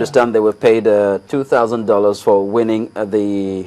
Understand they were paid $2,000 for winning the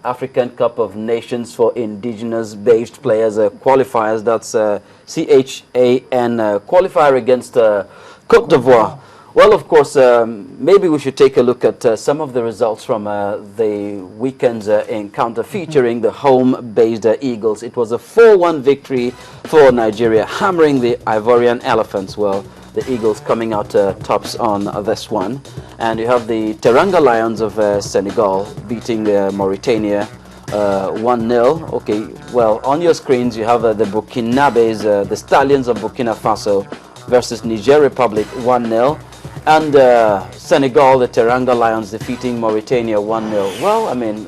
African Cup of Nations for indigenous-based players, qualifiers. That's CHAN qualifier against Cote d'Ivoire. Well, of course, maybe we should take a look at some of the results from the weekend's encounter featuring the home-based Eagles. It was a 4-1 victory for Nigeria, hammering the Ivorian Elephants. Well, the Eagles coming out tops on this one. And you have the Teranga Lions of Senegal beating Mauritania 1-0. Okay, well, on your screens you have the Burkinabes, the Stallions of Burkina Faso versus Niger Republic 1-0. And Senegal, the Teranga Lions defeating Mauritania 1-0. Well, I mean,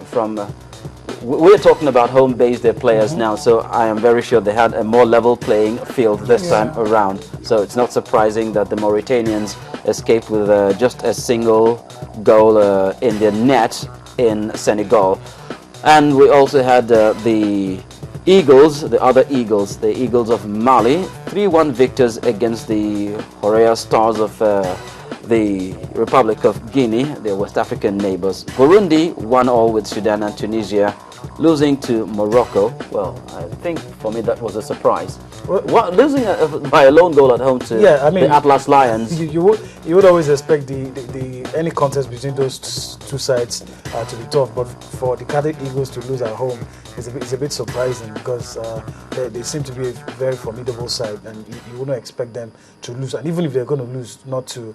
we're talking about home-based players now, so I am very sure they had a more level playing field this time around. So it's not surprising that the Mauritanians escaped with just a single goal in the net in Senegal. And we also had the Eagles, the other Eagles, the Eagles of Mali, 3-1 victors against the Horea Stars of the Republic of Guinea, their West African neighbors. Burundi 1-1 with Sudan and Tunisia, losing to Morocco. Well, I think for me that was a surprise. Losing by a lone goal at home to the Atlas Lions. You would always expect any contest between those two sides to be tough, but for the Catholic Eagles to lose at home is a bit surprising because they seem to be a very formidable side, and you wouldn't expect them to lose. And even if they're going to lose, not to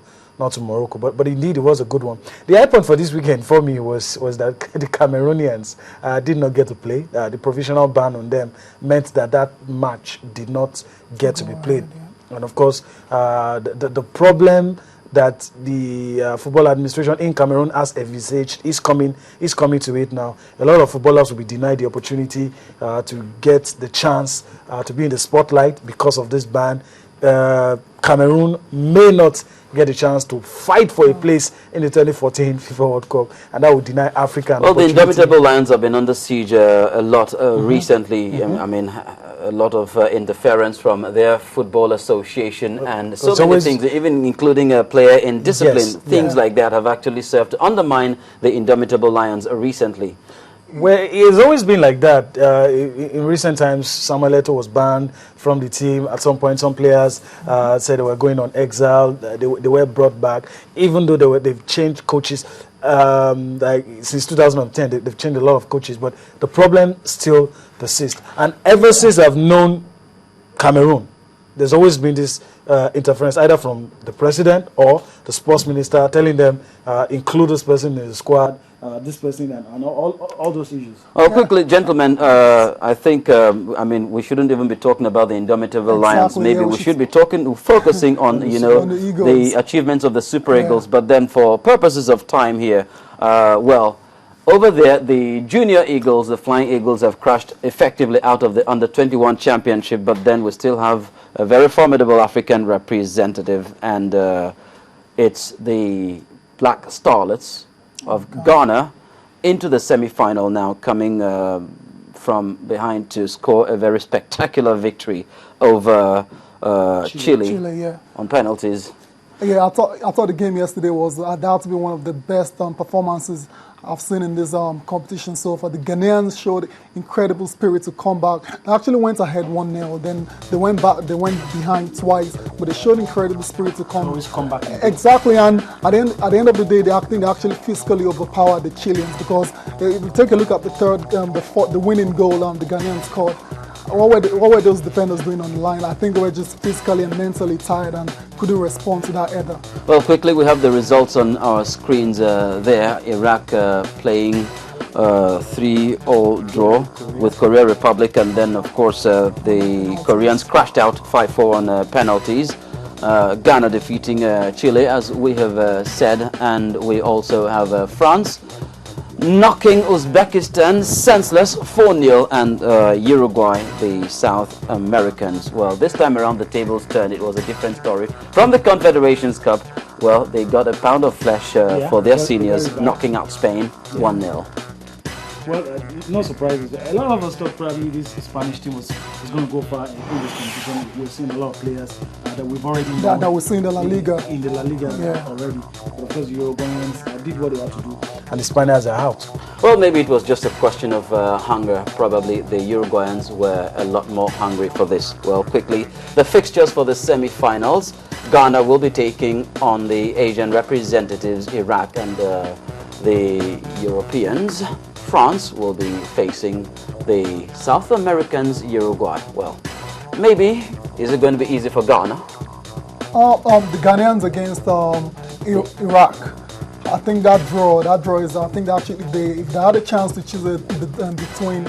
Morocco, but indeed it was a good one. The high point for this weekend for me was that the Cameroonians did not get to play. The provisional ban on them meant that match did not get to be played. And of course, the problem that the football administration in Cameroon has envisaged is coming to it now. A lot of footballers will be denied the opportunity to get the chance to be in the spotlight because of this ban. Cameroon may not get a chance to fight for a place in the 2014 FIFA World Cup, and that would deny Africa an opportunity. The Indomitable Lions have been under siege a lot recently. I mean, a lot of interference from their football association and so many things, even including a player indiscipline. Things like that have actually served to undermine the Indomitable Lions recently. Well, it's always been like that. In recent times, Samuel Eto'o was banned from the team. At some point, some players said they were going on exile. They were brought back, even though they've changed coaches. Like since 2010, they've changed a lot of coaches, but the problem still persists. And ever since I've known Cameroon, there's always been this interference either from the president or the sports minister telling them include this person in the squad. This person and all those issues. Oh, quickly, gentlemen, I think, I mean, we shouldn't even be talking about the Indomitable Lions. Maybe we should be focusing on, the achievements of the Super Eagles. But then for purposes of time here, well, over there, the Junior Eagles, the Flying Eagles, have crashed effectively out of the Under-21 Championship, but then we still have a very formidable African representative, and it's the Black Starlets of Ghana into the semi-final now, coming from behind to score a very spectacular victory over Chile on penalties. Yeah, I thought the game yesterday was to be one of the best performances I've seen in this competition so far. The Ghanaians showed incredible spirit to come back. They actually went ahead 1-0, then they went behind twice, but they showed incredible spirit to come back. Exactly, and at the end of the day, they actually physically overpowered the Chileans, because if you take a look at the winning goal the Ghanaians scored. What were those defenders doing on the line? I think they were just physically and mentally tired and couldn't respond to that header. Well, quickly, we have the results on our screens there. Iraq playing 3-0 draw with Korea Republic, and then, of course, the Koreans crashed out 5-4 on penalties. Ghana defeating Chile, as we have said, and we also have France knocking Uzbekistan senseless 4-0, and Uruguay, the South Americans. Well, this time around the tables turned. It was a different story. From the Confederations Cup, well, they got a pound of flesh for their seniors, knocking out Spain 1-0. Well, no surprises. A lot of us thought probably this Spanish team was going to go far in this competition. We've seen a lot of players that we've already known. That we see in the La Liga. In the La Liga Yeah. already. But of course, the Uruguayans did what they had to do. And the Spaniards are out. Well, maybe it was just a question of hunger. Probably the Uruguayans were a lot more hungry for this. Well, quickly, the fixtures for the semi-finals. Ghana will be taking on the Asian representatives, Iraq and the Europeans. France will be facing the South Americans, Uruguay. Well, maybe, is it going to be easy for Ghana? The Ghanaians against Iraq. I think that draw is. I think that actually, if they had a chance to choose between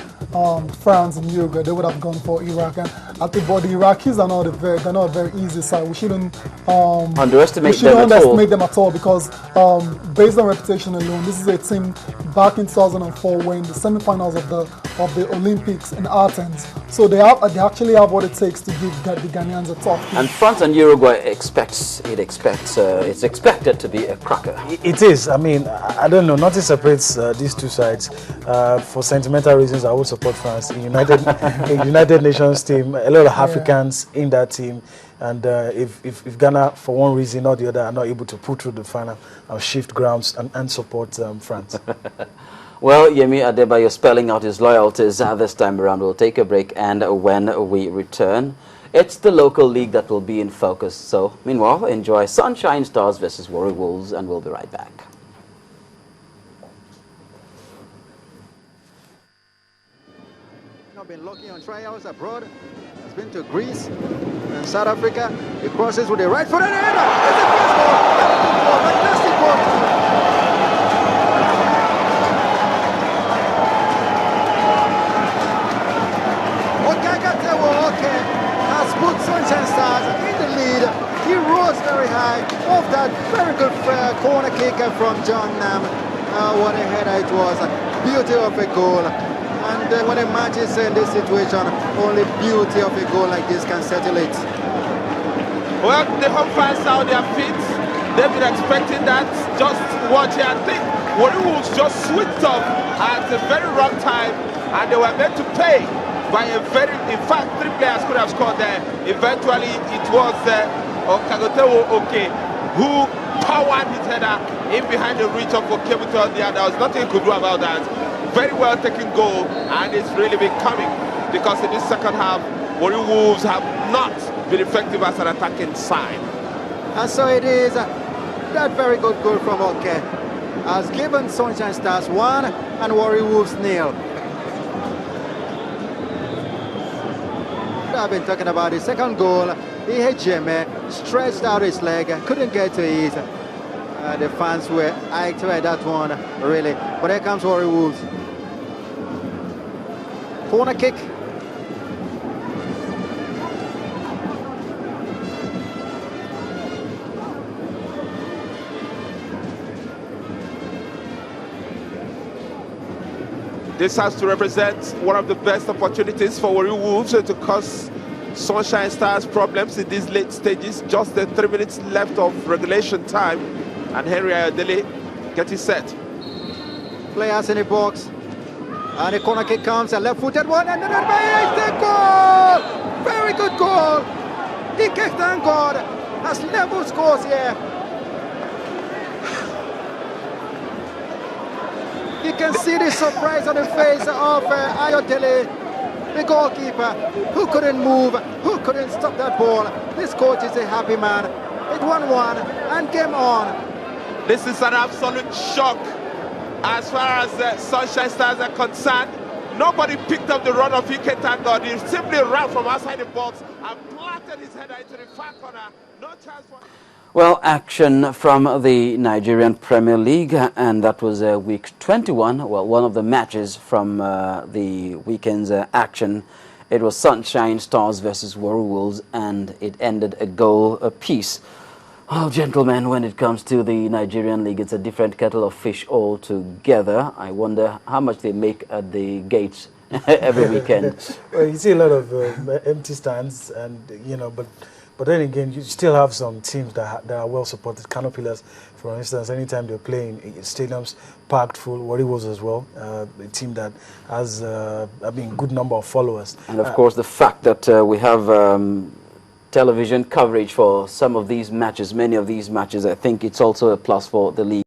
France and Uruguay, they would have gone for Iraq. And I think, but the Iraqis are not they're not a very easy side. We shouldn't underestimate them at all because based on reputation alone, this is a team back in 2004 when the semi-finals of the Olympics in Athens. So they actually have what it takes to give the Ghanaians a tough game. And France and Uruguay it's expected to be a cracker. It is. I mean, I don't know. Nothing separates these two sides. For sentimental reasons, I would support France. A United Nations team, a lot of Africans in that team. And if Ghana, for one reason or the other, are not able to pull through the final, I'll shift grounds and support France. Well, Yemi Adebayo spelling out his loyalties this time around. We'll take a break, and when we return, it's the local league that will be in focus. So, meanwhile, enjoy Sunshine Stars versus Warri Wolves, and we'll be right back. I've been lucky on tryouts abroad. Has been to Greece and South Africa. He crosses with the right foot and header. It's the first goal. Fantastic goal. Has put Sunshine Stars in the lead. He rose very high off that very good corner kick from John Nam. What a header it was. Beauty of a goal. And when a match is in this situation, only beauty of a goal like this can settle it. Well, the home fans are on their feet. They've been expecting that. Just watch it. I think Warri Wolves just switched off at a very wrong time, and they were meant to pay. By in fact, 3 players could have scored there. Eventually, it was Okagotewo Oke who powered his header in behind the reach of Okebuto. There was nothing he could do about that. Very well taken goal, and it's really been coming because in this second half, Warri Wolves have not been effective as an attacking side. And so it is. That very good goal from Oke has given Sunshine Stars 1 and Warri Wolves 0. I've been talking about the second goal. Ihejeme stretched out his leg, couldn't get to it. The fans were hyped by that one, really. But here comes Warri Wolves. Corner kick. This has to represent one of the best opportunities for Warri Wolves to cause Sunshine Stars problems in these late stages. Just the 3 minutes left of regulation time, and Henry Ayodele getting set. Players in the box, and the corner kick comes, a left-footed one, and the goal! Very good goal! Ike, thank God, has level scores here. You can see the surprise on the face of Ayodele, the goalkeeper, who couldn't move, who couldn't stop that ball. This coach is a happy man. It 1-1 and game on. This is an absolute shock as far as Sunshine Stars are concerned. Nobody picked up the run of Ike, thank God. He simply ran from outside the box and planted his header into the far corner. No chance for him. Well, action from the Nigerian Premier League, and that was week 21. Well, one of the matches from the weekend's action. It was Sunshine Stars versus Warri Wolves, and it ended a goal apiece. Well, gentlemen, when it comes to the Nigerian League, it's a different kettle of fish altogether. I wonder how much they make at the gates every weekend. Well, you see a lot of empty stands, and but then again, you still have some teams that are well supported. Kano Pillars, For instance, anytime they're playing, stadiums packed full. Warri Wolves as well, a team that has good number of followers. And of course, the fact that we have television coverage for some of these matches, many of these matches, I think it's also a plus for the league.